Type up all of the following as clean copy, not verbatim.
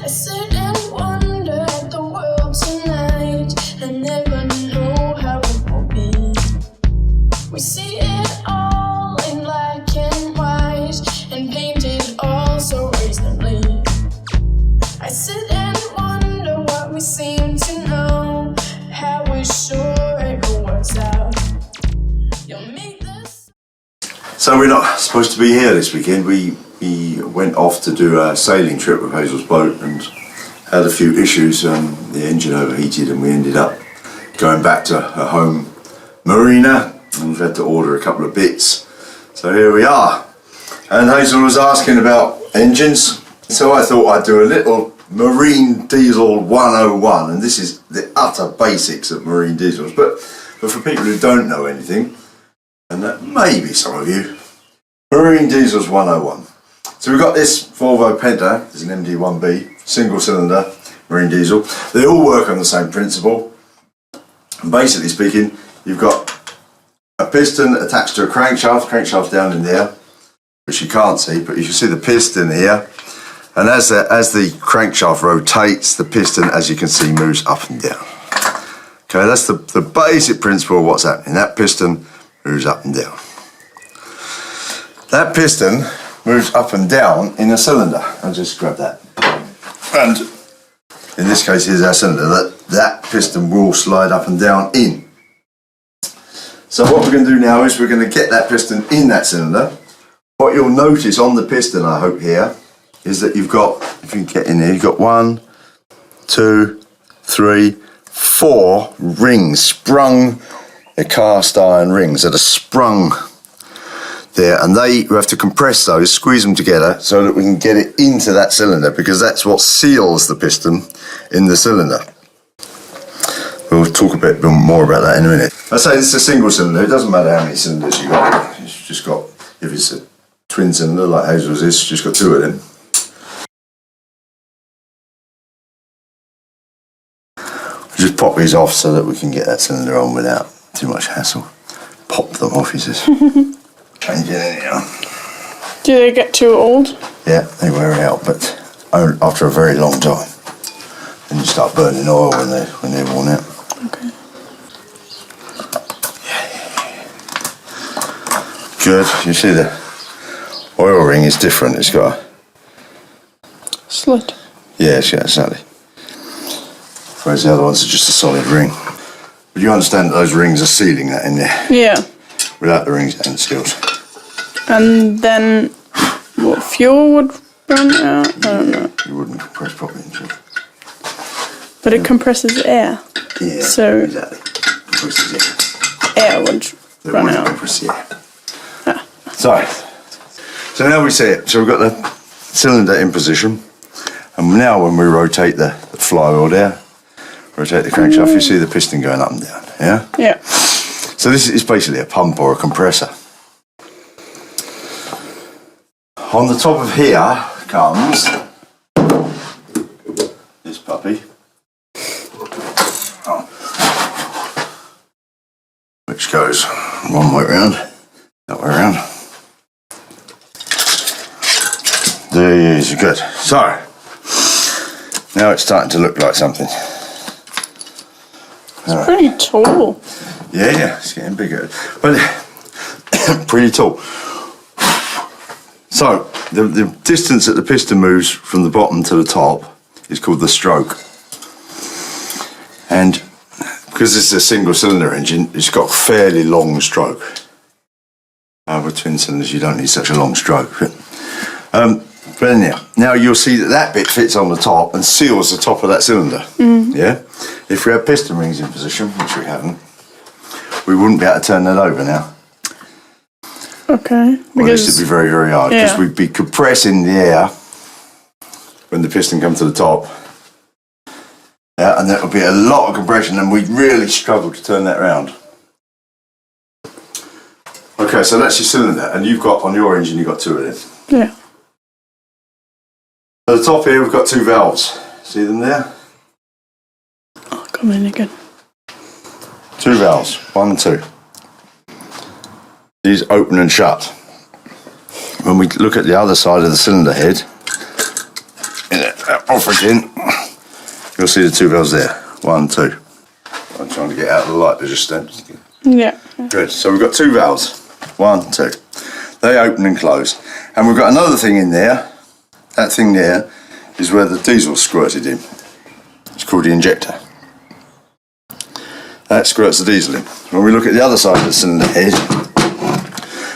I sit and wonder at the world tonight. I never know how it will be. We see it all in black and white and painted all so reasonably. I sit and wonder what we seem to know, how we're sure it all works out. You'll make this. So we're not supposed to be here this weekend. We went off to do a sailing trip with Hazel's boat and had a few issues. The engine overheated and we ended up going back to her home marina, and we've had to order a couple of bits. So here we are. And Hazel was asking about engines, so I thought I'd do a little Marine Diesel 101, and this is the utter basics of marine diesels, but for people who don't know anything, and that may be some of you, Marine Diesels 101. So we've got this Volvo Penta, it's an MD1B, single cylinder marine diesel. They all work on the same principle. And basically speaking, you've got a piston attached to a crankshaft down in there, which you can't see, but you can see the piston here. And as the crankshaft rotates, the piston, as you can see, moves up and down. Okay, that's the basic principle of what's happening. That piston moves up and down. That piston moves up and down in a cylinder. I'll just grab that. And in this case, here's our cylinder. That piston will slide up and down in. So what we're going to do now is we're going to get that piston in that cylinder. What you'll notice on the piston, I hope here, is that you've got, if you can get in there, you've got 1, 2, 3, 4 rings, sprung, the cast iron rings that are sprung there, and we have to compress those, squeeze them together so that we can get it into that cylinder, because that's what seals the piston in the cylinder. We'll talk a bit more about that in a minute. I say it's a single cylinder. It doesn't matter how many cylinders you've got. It's just got, if it's a twin cylinder like Hazel's is, just got 2 of them. Just pop these off so that we can get that cylinder on without too much hassle. Pop them off, he says. Change it anyhow. Do they get too old? Yeah, they wear out, but after a very long time. Then you start burning oil when they're worn out. Okay. Good. You see the oil ring is different. It's got a Slit. yeah, exactly. Whereas the other ones are just a solid ring. But you understand that those rings are sealing that in there. Yeah. Without the rings and the seals. And then what, fuel would run out? I don't know. You wouldn't compress properly into it. But it compresses air. Yeah, So exactly. Compresses air. air would run out. Compress the air. So now we see it. So we've got the cylinder in position. And now when we rotate the flywheel there, rotate the crankshaft, you see the piston going up and down, yeah? Yeah. So this is basically a pump or a compressor. On the top of here comes this puppy, which goes one way round, that way round. There is good. So now it's starting to look like something. It's pretty tall. Yeah, it's getting bigger, but pretty tall. So the distance that the piston moves from the bottom to the top is called the stroke. And because this is a single cylinder engine, it's got fairly long stroke. With twin cylinders, you don't need such a long stroke. But anyhow, now you'll see that bit fits on the top and seals the top of that cylinder. Yeah. If we have piston rings in position, which we haven't, we wouldn't be able to turn that over now. Okay. Well, this would be very, very hard, because Yeah. we'd be compressing the air when the piston comes to the top. Yeah, and that would be a lot of compression, and we'd really struggle to turn that around. Okay, so that's your cylinder, and you've got, on your engine, you've got 2 of them. Yeah. At the top here, we've got 2 valves. See them there? Oh, come in again. 2 valves, 1 and 2. These open and shut. When we look at the other side of the cylinder head, that off again, you'll see the two valves there. 1, 2. I'm trying to get out of the light, but just stand. Yeah. Good. So we've got two valves. 1, 2. They open and close. And we've got another thing in there. That thing there is where the diesel's squirted in. It's called the injector. That squirts the diesel in. When we look at the other side of the cylinder head,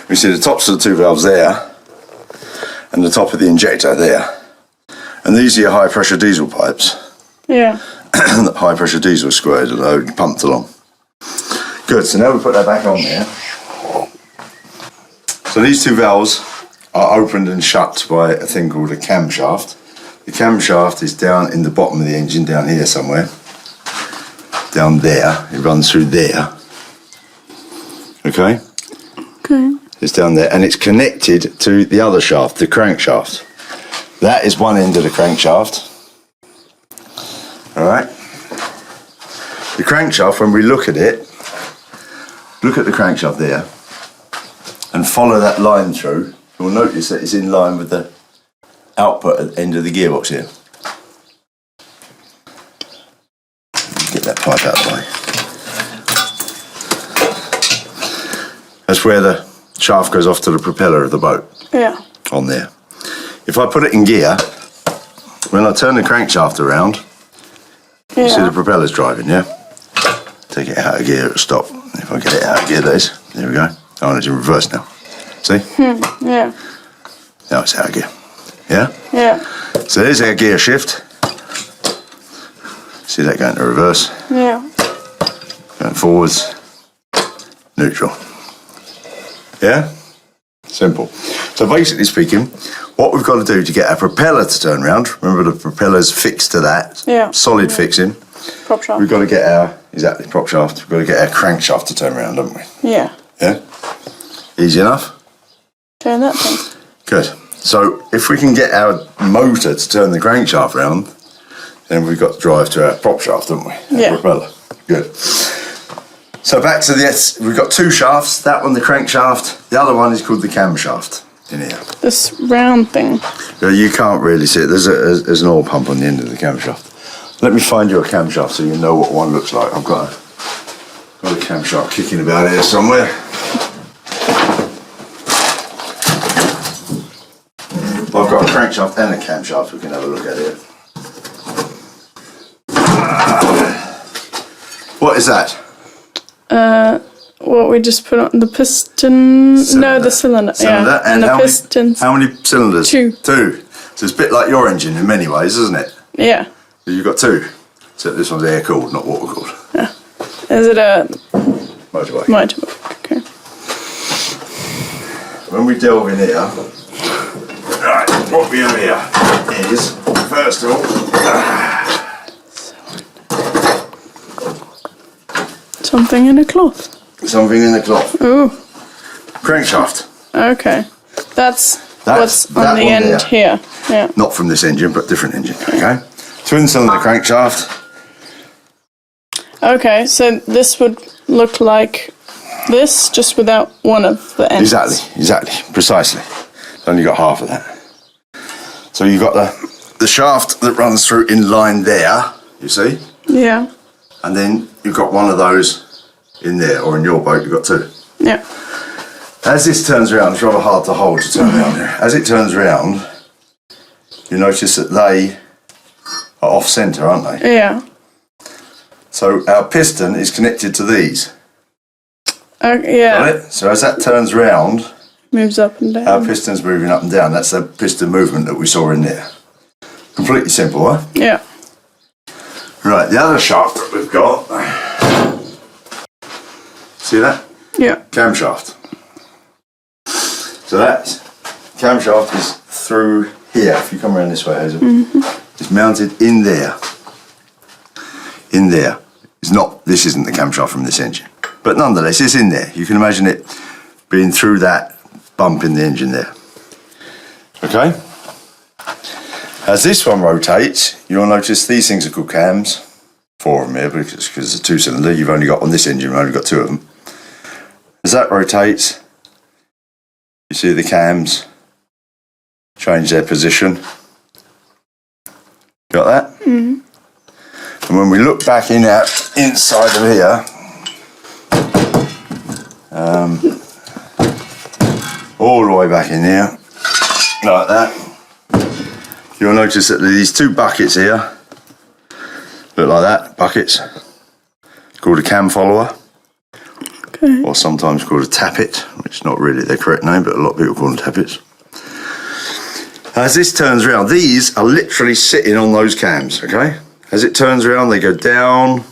we see the tops of the two valves there and the top of the injector there. And these are your high pressure diesel pipes. Yeah. That high pressure diesel squirted and pumped along. Good, so now we put that back on there. So these two valves are opened and shut by a thing called a camshaft. The camshaft is down in the bottom of the engine, down here somewhere. Down there, it runs through there. Okay? Okay. It's down there and it's connected to the other shaft, the crankshaft. That is one end of the crankshaft. Alright? The crankshaft, when we look at it, look at the crankshaft there and follow that line through. You'll notice that it's in line with the output at the end of the gearbox here. Get that pipe out of the way. That's where the shaft goes off to the propeller of the boat. Yeah. On there. If I put it in gear, when I turn the crankshaft around, you see the propeller's driving, yeah? Take it out of gear, it'll stop. If I get it out of gear, that is. There we go. Oh, it's in reverse now. See? Yeah. Now it's out of gear. Yeah? Yeah. So there's our gear shift. See that going to reverse? Yeah. Going forwards. Neutral. Yeah? Simple. So basically speaking, what we've got to do to get our propeller to turn around, remember the propeller's fixed to that, solid fixing. Prop shaft. We've got to get our, prop shaft, we've got to get our crankshaft to turn around, haven't we? Yeah. Yeah? Easy enough? Turn that thing. Good. So if we can get our motor to turn the crankshaft round, then we've got to drive to our prop shaft, haven't we? Our propeller. Good. So back to we've got two shafts, that one the crankshaft, the other one is called the camshaft in here. This round thing. You can't really see it, there's an oil pump on the end of the camshaft. Let me find you a camshaft so you know what one looks like. I've got a camshaft kicking about here somewhere. I've got a crankshaft and a camshaft we can have a look at here. What is that? What we just put on the piston. Cylinder. No, the cylinder. Yeah. And the pistons. How many cylinders? 2. 2. So it's a bit like your engine in many ways, isn't it? Yeah. So you've got 2. Except this one's air cooled, not water cooled. Yeah. Is it a Motorbike. motorbike? Okay. When we delve in here, right, what we have here is, first of all, something in a cloth. something in the cloth. Ooh. Crankshaft. Okay. That's what's that on the one end there. here. Yeah. Not from this engine, but different engine, okay? Twin cylinder crankshaft. Okay, so this would look like this, just without one of the ends. Exactly, precisely. It's only got half of that. So you've got the shaft that runs through in line there, you see? Yeah. And then you've got one of those in there, or in your boat you've got 2. Yeah. As this turns around, it's rather hard to hold to turn around here. As it turns around, you notice that they are off centre, aren't they? Yeah. So our piston is connected to these. Yeah. Got it? So as that turns round, Moves up and down. our piston's moving up and down. That's the piston movement that we saw in there. Completely simple, huh? Yeah. Right, the other shaft that we've got. See that? Yeah. Camshaft. So that camshaft is through here. If you come around this way, Hazel, it's mounted in there. In there. It's not. This isn't the camshaft from this engine, but nonetheless, it's in there. You can imagine it being through that bump in the engine there. Okay. As this one rotates, you'll notice these things are called cams. 4 of them here, because it's a 2-cylinder. You've only got on this engine. You've only got 2 of them. As that rotates, you see the cams change their position. Got that? Mm-hmm. And when we look back inside of here, all the way back in here, like that, you'll notice that these two buckets here look like that, buckets, called a cam follower, or sometimes called a tappet, which is not really the correct name, but a lot of people call them tappets. As this turns around, these are literally sitting on those cams, okay? As it turns around, they go down,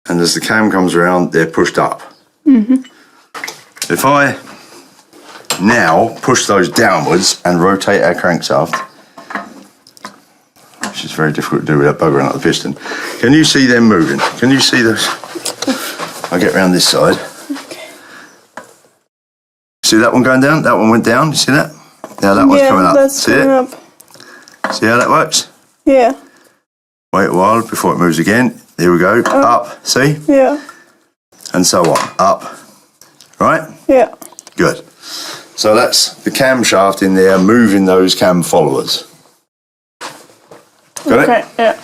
and as the cam comes around, they're pushed up. Mm-hmm. If I now push those downwards and rotate our crankshaft, which is very difficult to do without buggering up the piston, can you see them moving? Can you see those? I'll get around this side. Okay. See that one going down? That one went down, you see that? Now that one's coming up. That's see coming it? up. See how that works? Yeah. Wait a while before it moves again. Here we go. Up. See? Yeah. And so on. Up. Right? Yeah. Good. So that's the camshaft in there moving those cam followers. Got okay. it? Yeah.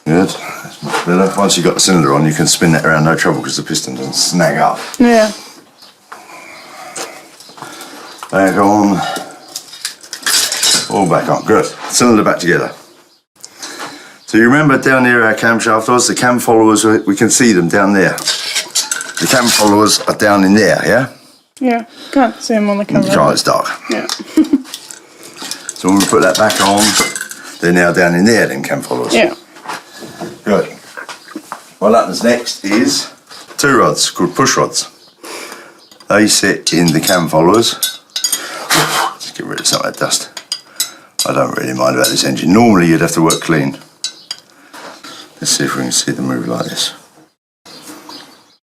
Good. That's much better. Once you've got the cylinder on, you can spin that around no trouble because the piston doesn't snag up. Yeah. Back on. All back on. Good. Cylinder back together. So you remember down here our camshaft was? The cam followers, we can see them down there. The cam followers are down in there, yeah? Yeah. Can't see them on the camera. Oh, it's dark. Yeah. So when we put that back on, they're now down in there, them cam followers. Yeah. Good. What happens next is two rods called push rods. They sit in the cam followers. Just get rid of some of that dust. I don't really mind about this engine. Normally you'd have to work clean. Let's see if we can see them move like this.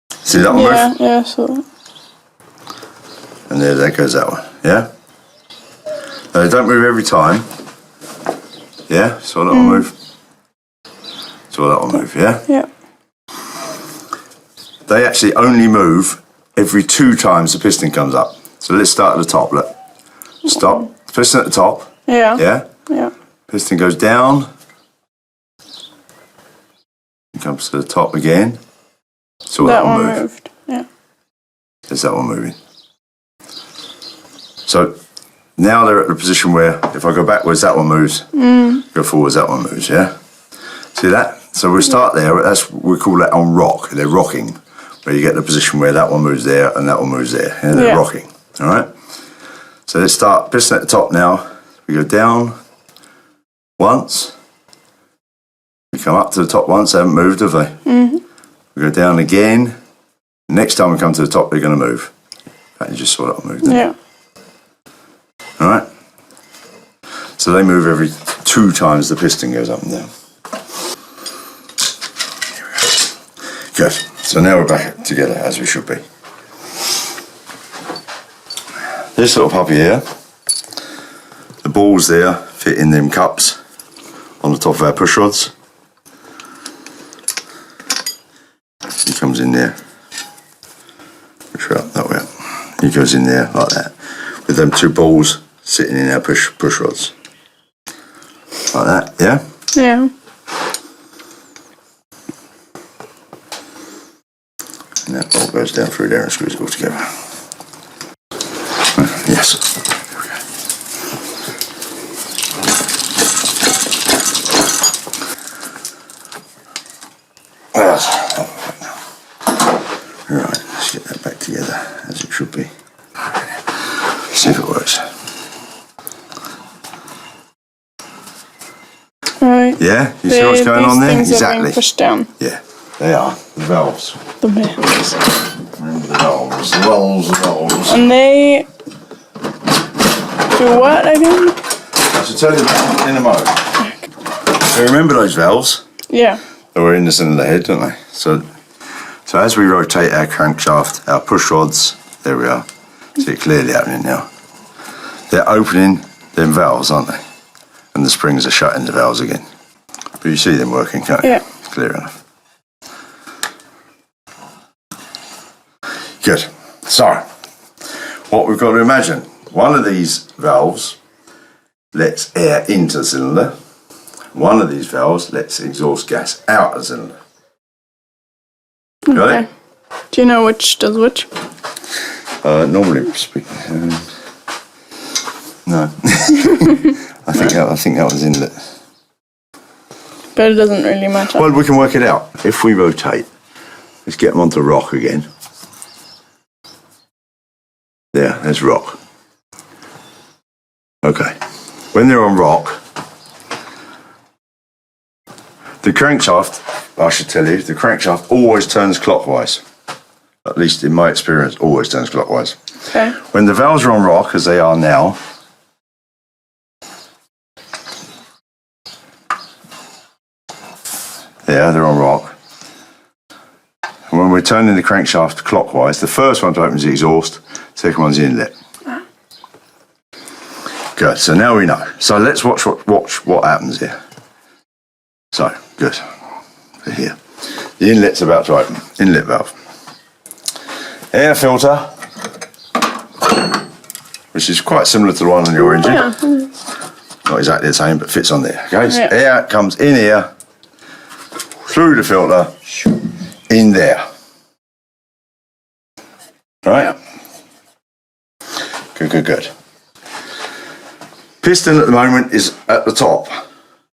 See that one move? Yeah, I saw that. And there goes that one, yeah? Now, they don't move every time. Yeah, saw that one move. Saw that one move, yeah? Yeah. They actually only move every 2 times the piston comes up. So let's start at the top, look. Stop, piston at the top. Yeah. Yeah? Yeah. Piston goes down. It comes to the top again. Saw that one move. moved. Yeah. There's that one moving. So now they're at the position where if I go backwards, that one moves. Go forwards, that one moves, yeah? See that? So we'll start there. We call that on rock. They're rocking, where you get the position where that one moves there and that one moves there. Yeah, they're rocking, all right? So let's start piston at the top now. We go down once. We come up to the top once. They haven't moved, have they? Mm-hmm. We go down again. Next time we come to the top, they're going to move. In fact, you just saw that one move there. Yeah. All right? So they move every 2 times the piston goes up and down. Here we go. Good. So now we're back together as we should be. This little puppy here, the balls there fit in them cups on the top of our push rods. He comes in there. Push up that way up. He goes in there like that, with them 2 balls sitting in our push rods. Like that, yeah? Yeah. And that ball goes down through there and screws it all together. Yes. There we go. Right, let's get that back together as it should be. See if it works. Right. Yeah, you see what's going on there? These things are being Exactly. pushed down. Yeah, they are. The valves. The valves. Remember the valves. The valves, the valves. And they do what again? I should tell you that in a moment. So remember those valves? Yeah. They were in the cylinder head, don't they? So as we rotate our crankshaft, our push rods, there we are. See it clearly happening now. They're opening them valves, aren't they? And the springs are shutting the valves again. But you see them working, can't you? Yeah. It's clear enough. Good. So, what we've got to imagine, one of these valves lets air into the cylinder, one of these valves lets exhaust gas out of the cylinder. Got it? Do you know which does which? Normally speaking, no. I think that was inlet. But it doesn't really matter. Well, we can work it out. If we rotate, let's get them onto rock again. There's rock. Okay. When they're on rock, the crankshaft, I should tell you, the crankshaft always turns clockwise. At least in my experience, always turns clockwise. Okay. When the valves are on rock, as they are now, they're on rock. And when we're turning the crankshaft clockwise, the first one to open is the exhaust, second one's the inlet. Good, so now we know. So let's watch what happens here. So, good. So here. The inlet's about to open. Inlet valve. Air filter, which is quite similar to the one on your engine. Yeah. Not exactly the same, but fits on there. Okay, so Yeah. air comes in here, through the filter, in there. Right? Good. Piston at the moment is at the top.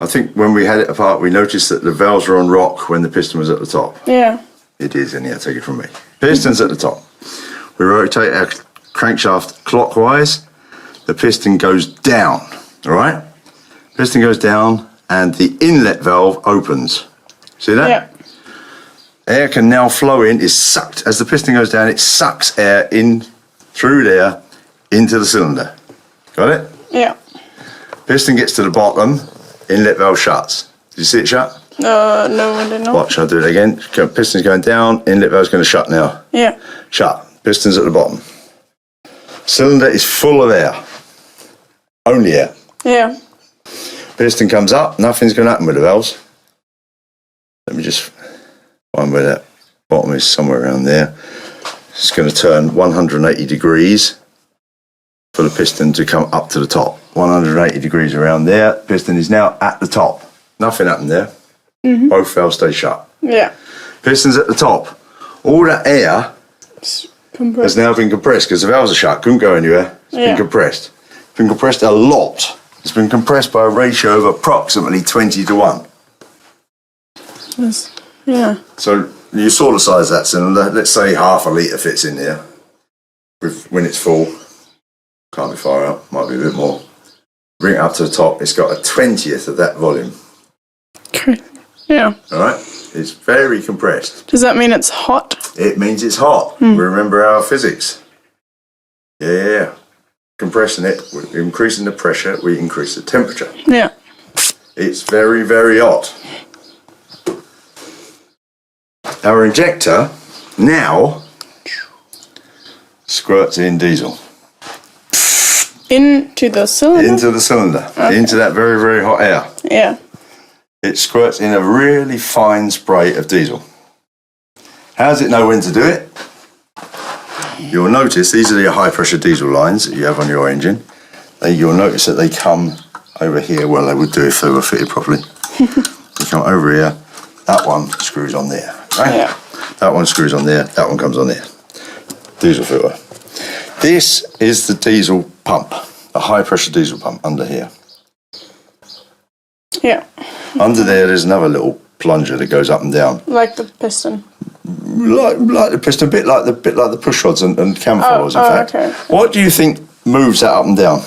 I think when we had it apart, we noticed that the valves were on rock when the piston was at the top. Yeah. It is, anyhow, take it from me. Piston's at the top. We rotate our crankshaft clockwise, the piston goes down, all right? Piston goes down and the inlet valve opens. See that? Yeah. Air can now flow in, is sucked. As the piston goes down, it sucks air in through there into the cylinder. Got it? Yeah. Piston gets to the bottom, inlet valve shuts. Did you see it shut? No, I didn't know. Watch, I'll do it again. Piston's going down, inlet valve's going to shut now. Yeah. Shut. Piston's at the bottom. Cylinder is full of air. Only air. Yeah. Piston comes up, nothing's going to happen with the valves. Let me just find where that bottom is, somewhere around there. It's going to turn 180 degrees for the piston to come up to the top. 180 degrees around there. Piston is now at the top. Nothing happened there. Mm-hmm. Both valves stay shut. Yeah. Piston's at the top. All that air has now been compressed because the valves are shut. Couldn't go anywhere. It's been compressed. It's been compressed a lot. It's been compressed by a ratio of approximately 20 to 1. Yes. Yeah. So you saw the size of that cylinder. Let's say half a litre fits in here. When it's full, can't be far out, might be a bit more. Bring it up to the top, it's got a 20th of that volume. Okay. Yeah. All right? It's very compressed. Does that mean it's hot? It means it's hot. Remember our physics. Yeah. Compressing it, we're increasing the pressure, we increase the temperature. Yeah. It's very, very hot. Our injector now squirts in diesel. Into the cylinder? Into the cylinder. Okay. Into that very, very hot air. Yeah. It squirts in a really fine spray of diesel. How does it know when to do it? You'll notice these are your high pressure diesel lines that you have on your engine. You'll notice that they come over here. Well, they would do if they were fitted properly. They come over here. That one screws on there. Right? Yeah. That one screws on there. That one comes on there. Diesel filter. This is the diesel pump, a high pressure diesel pump under here. Yeah. Under there's another little plunger that goes up and down. Like the piston. Like the piston, a bit like the push rods and cam followers, in fact. Okay. What do you think moves that up and down?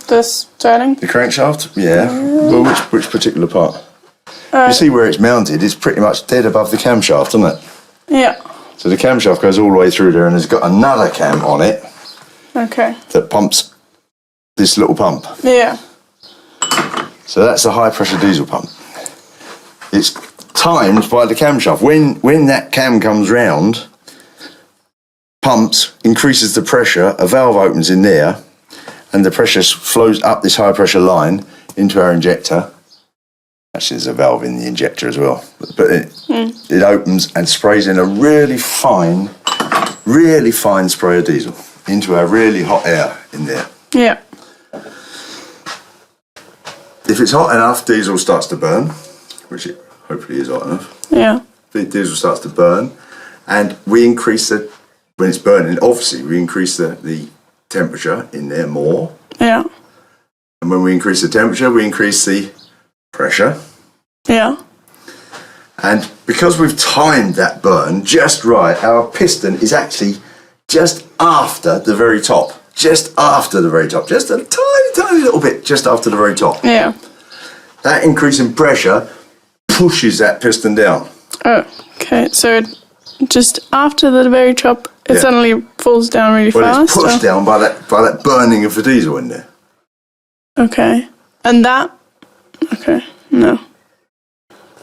This turning? The crankshaft? Yeah. Well, which particular part? You see where it's mounted, it's pretty much dead above the camshaft, isn't it? Yeah. So the camshaft goes all the way through there and it's got another cam on it Okay. that pumps this little pump. Yeah. So that's a high pressure diesel pump. It's timed by the camshaft. When that cam comes round, pumps, increases the pressure, a valve opens in there, and the pressure flows up this high pressure line into our injector. Actually, there's a valve in the injector as well. But it opens and sprays in a really fine really fine spray of diesel into our really hot air in there. Yeah. If it's hot enough, diesel starts to burn, which it hopefully is hot enough. Yeah. The diesel starts to burn, and we increase when it's burning, obviously we increase the temperature in there more. Yeah. And when we increase the temperature, we increase the pressure. Yeah. And because we've timed that burn just right, our piston is actually just after the very top. Just after the very top. Just a tiny, tiny little bit just after the very top. Yeah. That increase in pressure pushes that piston down. Oh, okay. So just after the very top, it Yeah. suddenly falls down really Well, fast? it's pushed down by that burning of the diesel in there. Okay. And that... Okay, no.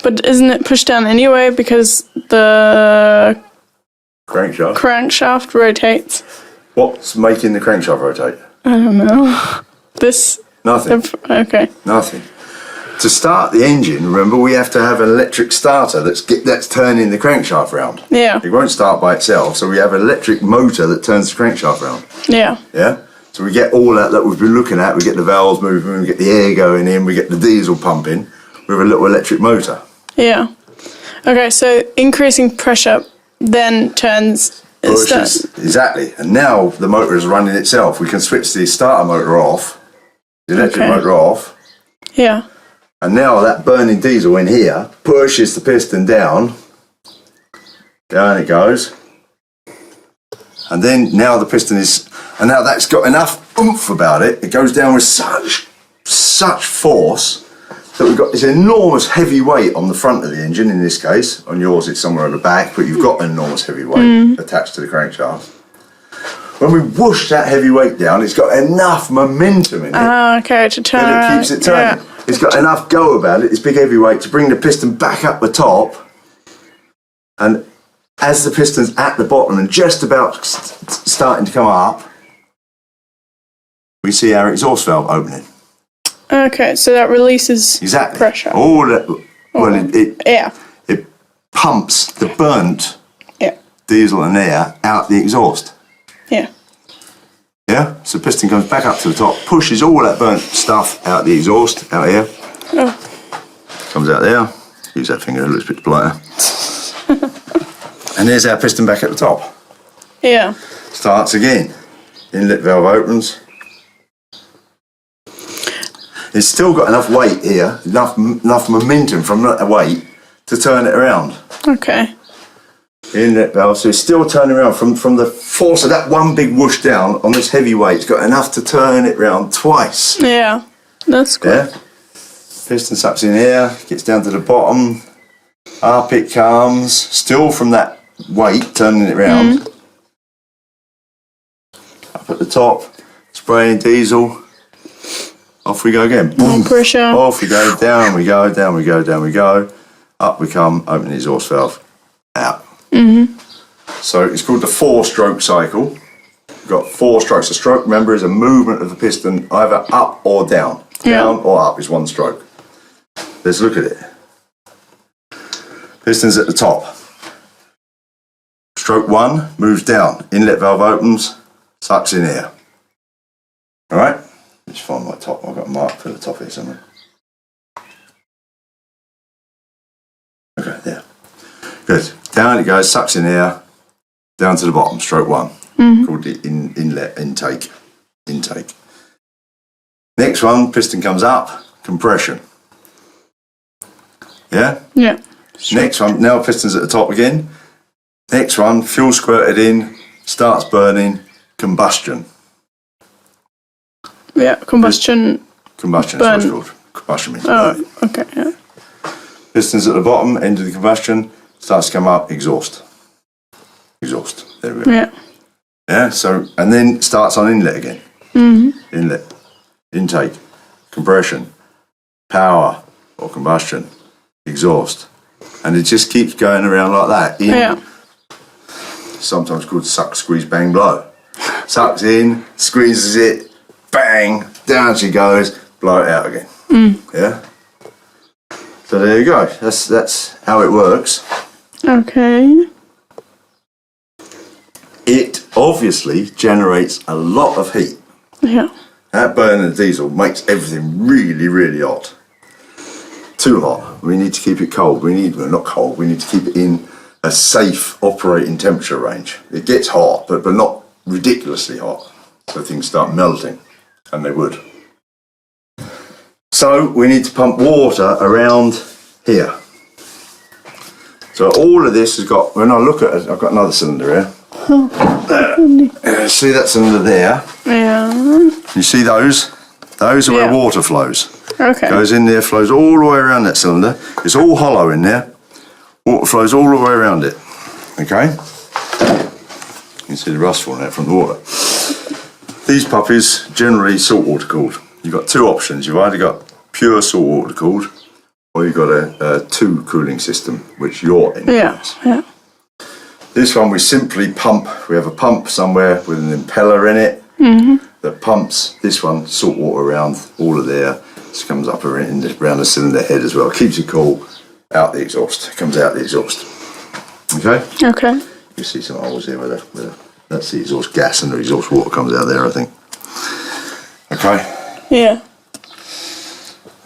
But isn't it pushed down anyway because the Crankshaft. crankshaft rotates? What's making the crankshaft rotate? I don't know. This... Nothing. Okay. Nothing. To start the engine, remember, we have to have an electric starter that's turning the crankshaft round. Yeah. It won't start by itself, so we have an electric motor that turns the crankshaft round. Yeah. Yeah? So we get all that we've been looking at. We get the valves moving, we get the air going in, we get the diesel pumping with a little electric motor. Yeah. Okay, so increasing pressure then turns... Pushes, exactly. And now the motor is running itself. We can switch the starter motor off, the electric motor off, Yeah. and now that burning diesel in here pushes the piston down. Down it goes. And then now the piston is... And now that's got enough oomph about it. It goes down with such force that we've got this enormous heavy weight on the front of the engine, in this case. On yours it's somewhere at the back, but you've got an enormous heavy weight attached to the crankshaft. When we whoosh that heavy weight down, it's got enough momentum in it Okay, to turn that around. it keeps it turning. Yeah. It's got enough go about it, this big heavy weight, to bring the piston back up the top. And as the piston's at the bottom and just about starting to come up, we see our exhaust valve opening. Okay, so that releases Exactly. pressure. All that. Well, Yeah. it pumps the burnt Yeah. diesel and air out the exhaust. Yeah. Yeah? So the piston comes back up to the top, pushes all that burnt stuff out the exhaust, out here. Oh. Comes out there. Use that finger, it looks a bit blighter. And there's our piston back at the top. Yeah. Starts again. Inlet valve opens. It's still got enough weight here, enough momentum from that weight to turn it around. Okay. Inlet valve, so it's still turning around from the force of that one big whoosh down on this heavy weight. It's got enough to turn it round twice. Yeah. That's good. Yeah. Piston sucks in here, gets down to the bottom. Up it comes, still from that weight, turning it round. Up at the top, spraying diesel. Off we go again. More pressure. Off we go, down we go, down we go, down we go. Up we come, open the exhaust valve, out. So it's called the 4-stroke cycle. We've got 4 strokes. A stroke, remember, is a movement of the piston either up or down. Down or up is 1 stroke. Let's look at it. Piston's at the top. Stroke 1 moves down. Inlet valve opens, sucks in air. Alright? Let's find my top. I've got a mark for the top here somewhere. Okay, there. Good. Down it goes, sucks in air, down to the bottom, stroke 1. Called the inlet intake. Next one, piston comes up, compression. Yeah? Yeah. Next one, now piston's at the top again. Next one, fuel squirted in, starts burning, combustion. Yeah, combustion. Combustion is what it's called. Combustion means burning. Oh, okay. Yeah. Piston's at the bottom, end of the combustion, starts to come up, exhaust. Exhaust. There we go. Yeah. Yeah, so, and then starts on inlet again. Inlet, intake, compression, power or combustion, exhaust. And it just keeps going around like that. Yeah. Sometimes called suck, squeeze, bang, blow. Sucks in, squeezes it, bang, down she goes, blow it out again. Yeah? So there you go. That's how it works. Okay. it obviously generates a lot of heat. Yeah. That burning of diesel makes everything really, really hot. Too hot. We need to keep it cold. We need to keep it in a safe operating temperature range. It gets hot, but not ridiculously hot. So things start melting, and they would. So we need to pump water around here. So all of this has got, when I look at it, I've got another cylinder here. See that cylinder there? Yeah. You see those? Those are where water flows. Okay. Goes in there, flows all the way around that cylinder. It's all hollow in there. Water flows all the way around it. Okay? You can see the rust falling out from the water. These puppies, generally saltwater cooled. You've got two options. You've either got pure saltwater cooled, or you've got a two cooling system, which you're in. Yeah. This one we simply pump. We have a pump somewhere with an impeller in it that pumps this one salt water around all of there. This comes up around the cylinder head as well. Keeps it cool out the exhaust. It comes out the exhaust. Okay. Okay. You see some holes here where that's the exhaust gas and the exhaust water comes out there, I think. Okay. Yeah.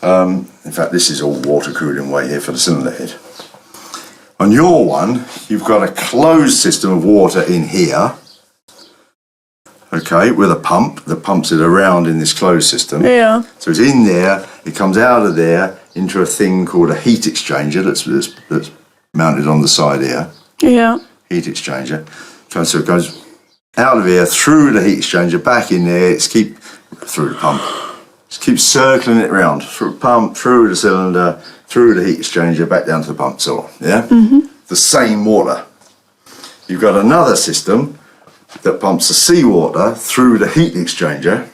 In fact, this is all water cooling way here for the cylinder head. On your one, you've got a closed system of water in here, okay, with a pump that pumps it around in this closed system. Yeah. So it's in there, it comes out of there into a thing called a heat exchanger that's mounted on the side here. Yeah. Heat exchanger. So it goes out of here, through the heat exchanger, back in there, through the pump. Just keep circling it around, through pump, through the cylinder, through the heat exchanger, back down to the pump, so on, yeah? The same water. You've got another system that pumps the seawater through the heat exchanger.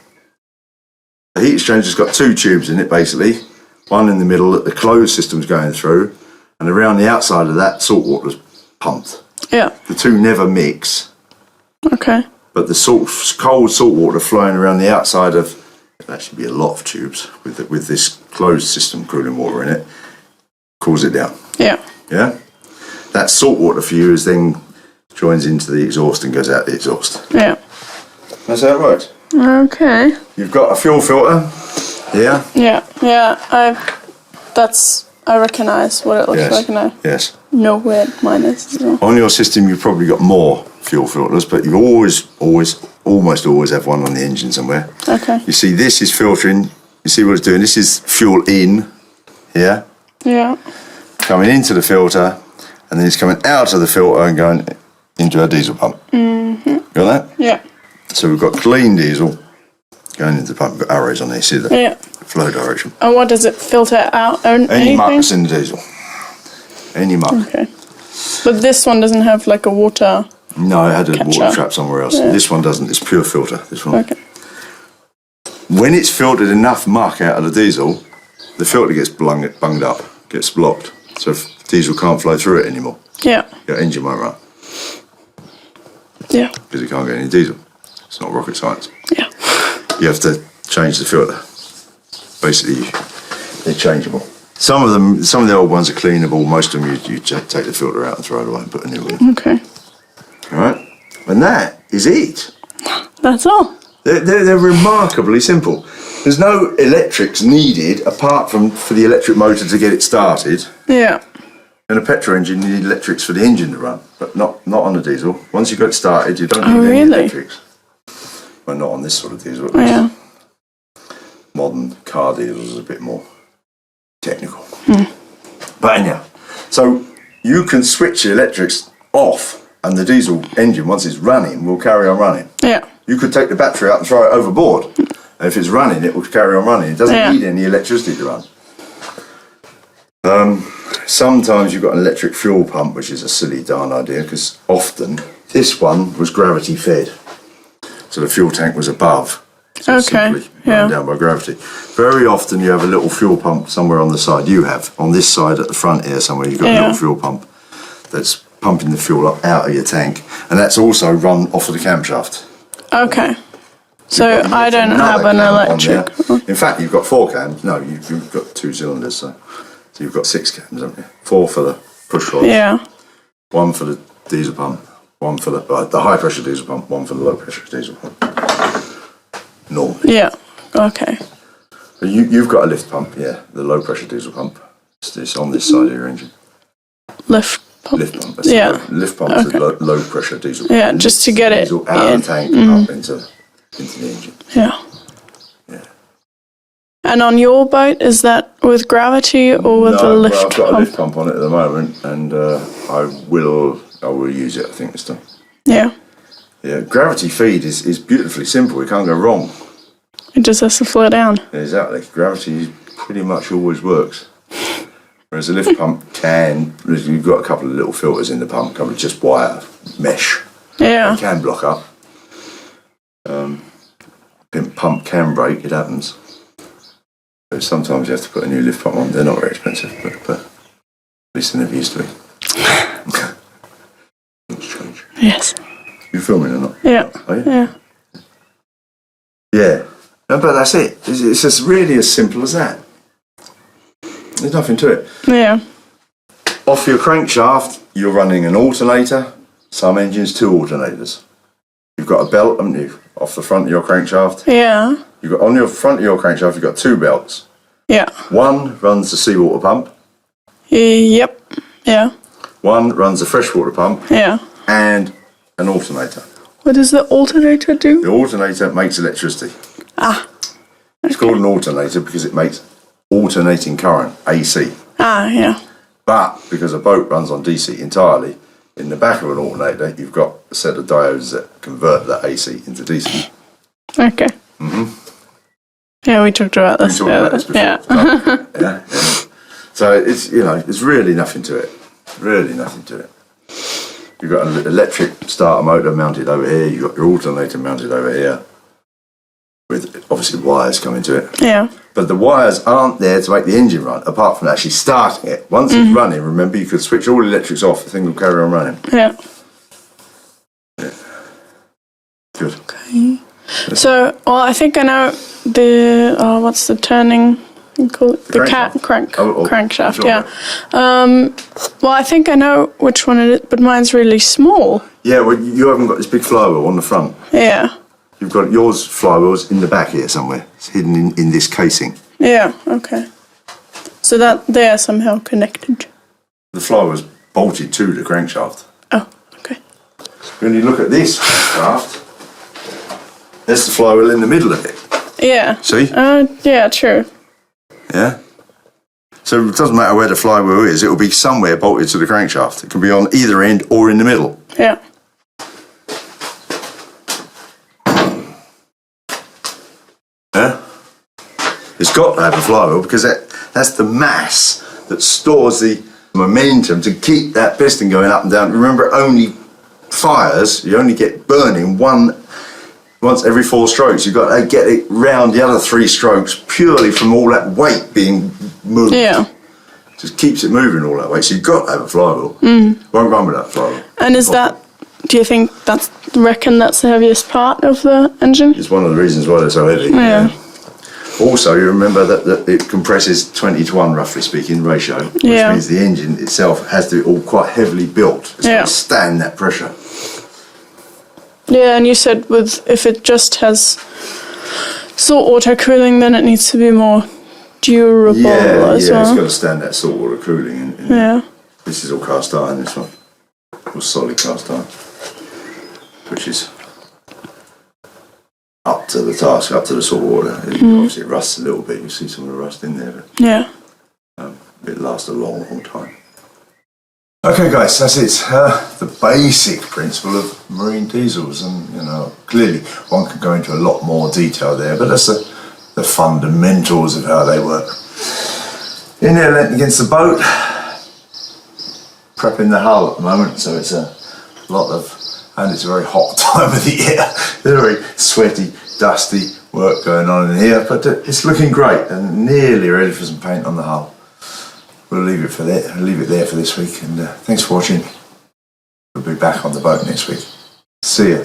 The heat exchanger's got two tubes in it, basically. One in the middle that the closed system's going through, and around the outside of that, salt water's pumped. Yeah. The two never mix, Okay. but the cold salt water flowing around the outside of, it'll actually be a lot of tubes with this closed system cooling water in it, cools it down. Yeah. Yeah? That salt water for you is then joins into the exhaust and goes out the exhaust. Yeah. That's how it works. Okay. You've got a fuel filter. Yeah? Yeah. I recognise what it looks like now. Yes. Know where mine is as well. On your system, you've probably got more fuel filters, but you almost always have one on the engine somewhere. Okay. You see, this is filtering. You see what it's doing? This is fuel in here, Yeah. coming into the filter, and then it's coming out of the filter and going into our diesel pump. Got that? Yeah. So we've got clean diesel going into the pump. We've got arrows on there. See the Yeah. flow direction. And what does it filter out? Any muck Anything? that's in the diesel. Any muck. Okay. But this one doesn't have like a water. No, it had a Catcher. water trap somewhere else. Yeah. This one doesn't. It's pure filter, this one. Okay. When it's filtered enough muck out of the diesel, the filter gets bunged up, gets blocked. So diesel can't flow through it anymore. Yeah. Your engine won't run Yeah. because it can't get any diesel. It's not rocket science. Yeah. You have to change the filter. Basically, they're changeable. Some of the old ones are cleanable. Most of them you take the filter out and throw it away and put a new one in. Okay. All right? And that is it. That's all. They're remarkably simple. There's no electrics needed apart from for the electric motor to get it started. Yeah. In a petrol engine, you need electrics for the engine to run, but not on a diesel. Once you've got it started, you don't need any really? electrics. Well, not on this sort of diesel. At least. Yeah. Modern car diesels are a bit more technical. But anyhow, so you can switch the electrics off, and the diesel engine, once it's running, will carry on running. Yeah. You could take the battery out and throw it overboard. And if it's running, it will carry on running. It doesn't need any electricity to run. Sometimes you've got an electric fuel pump, which is a silly darn idea, because often this one was gravity fed. So the fuel tank was above. So it's simply run down by gravity. Very often you have a little fuel pump somewhere on the side. You have, on this side at the front here somewhere, you've got a little fuel pump that's pumping the fuel up out of your tank. And that's also run off of the camshaft. Okay. So I don't have an electric. In fact, you've got 4 cams. No, you've got 2 cylinders, so you've got 6 cams, haven't you? 4 for the push rods. Yeah. 1 for the diesel pump. One for the high pressure diesel pump, one for the low pressure diesel pump. Normally. Yeah. Okay. You've got a lift pump, yeah, the low pressure diesel pump. It's on this side of your engine. Lift pump. Lift pump. That's Yeah. Lift pump is a low pressure diesel pump. Yeah, just to get it diesel out of the tank up into the engine. Yeah. Yeah. And on your boat, is that with gravity or with the lift I've got pump? a lift pump on it at the moment, and I will use it. I think this time. Yeah. Yeah, gravity feed is beautifully simple. It can't go wrong. It just has to flow down. Exactly. Gravity pretty much always works. Whereas a lift pump you've got a couple of little filters in the pump, a couple of just wire mesh. Yeah. It can block up. Pump can break, it happens. So sometimes you have to put a new lift pump on. They're not very expensive, but at least they never used to be. It's strange. Yes. You filming or not? Yeah. Are you? Yeah. Yeah. No, but that's it. It's just really as simple as that. There's nothing to it. Yeah. Off your crankshaft, you're running an alternator. Some engines, 2 alternators. You've got a belt, haven't you, off the front of your crankshaft? Yeah. You've got on your front of your crankshaft, you've got 2 belts. Yeah. One runs the seawater pump. Yep. Yeah. One runs the freshwater pump. Yeah. And an alternator. What does the alternator do? The alternator makes electricity. Ah. It's called an alternator because it makes alternating current, AC. Ah, yeah. But because a boat runs on DC entirely, in the back of an alternator, you've got a set of diodes that convert that AC into DC. Okay. Yeah, we talked about this. We talked about this before. Yeah. Yeah. So it's it's really nothing to it. Really nothing to it. You've got an electric starter motor mounted over here. You've got your alternator mounted over here, with obviously wires coming to it. Yeah. But the wires aren't there to make the engine run, apart from actually starting it. Once it's running, remember, you could switch all the electrics off, the thing will carry on running. Yeah. Good. Okay. So, well, I think I know what's the turning? You call it? The crankshaft. sure. Yeah. Well, I think I know which one it is, but mine's really small. Yeah, well, you haven't got this big flywheel on the front. Yeah. You've got yours flywheel's in the back here somewhere. It's hidden in this casing. Yeah. Okay. So that they are somehow connected. The flywheel's bolted to the crankshaft. Oh. Okay. When you look at this shaft, there's the flywheel in the middle of it. Yeah. See? Yeah. True. Yeah. So it doesn't matter where the flywheel is, it will be somewhere bolted to the crankshaft. It can be on either end or in the middle. Yeah. Yeah. It's got to have a flywheel because that's the mass that stores the momentum to keep that piston going up and down. Remember, it only fires, you only get burning once every 4 strokes. You've got to get it round the other 3 strokes purely from all that weight being moved. Yeah. Just keeps it moving all that way. So you've got to have a flywheel. Won't run without a flywheel. And is that? Do you think that's the heaviest part of the engine? It's one of the reasons why they're so heavy. Yeah. Also, you remember that it compresses 20-to-1, roughly speaking, ratio, which means the engine itself has to be all quite heavily built. It's got to stand that pressure. Yeah, and you said if it just has salt water cooling, then it needs to be more durable as well. It's got to stand that salt water cooling. And this is all cast iron, this one. All solid cast iron. Which is up to the task, up to the salt water. Obviously it rusts a little bit, you see some of the rust in there, but it lasts a long, long time. Okay guys, that's it. The basic principle of marine diesels, and clearly one could go into a lot more detail there, but that's the fundamentals of how they work. In there, leant against the boat, prepping the hull at the moment, so it's a lot of, and it's a very hot time of the year. Very sweaty, dusty work going on in here, but it's looking great and nearly ready for some paint on the hull. We'll leave it there for this week, and thanks for watching. We'll be back on the boat next week. See ya.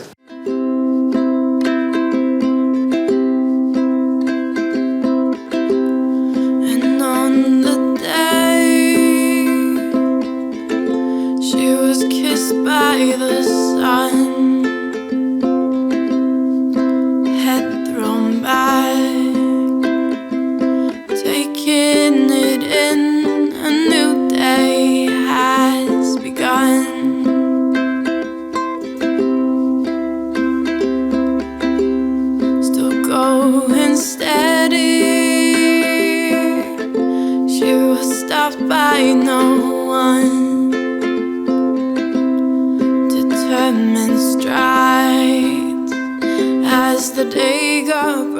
And on the day she was kissed by the sun, stopped by no one. Determined stride as the day got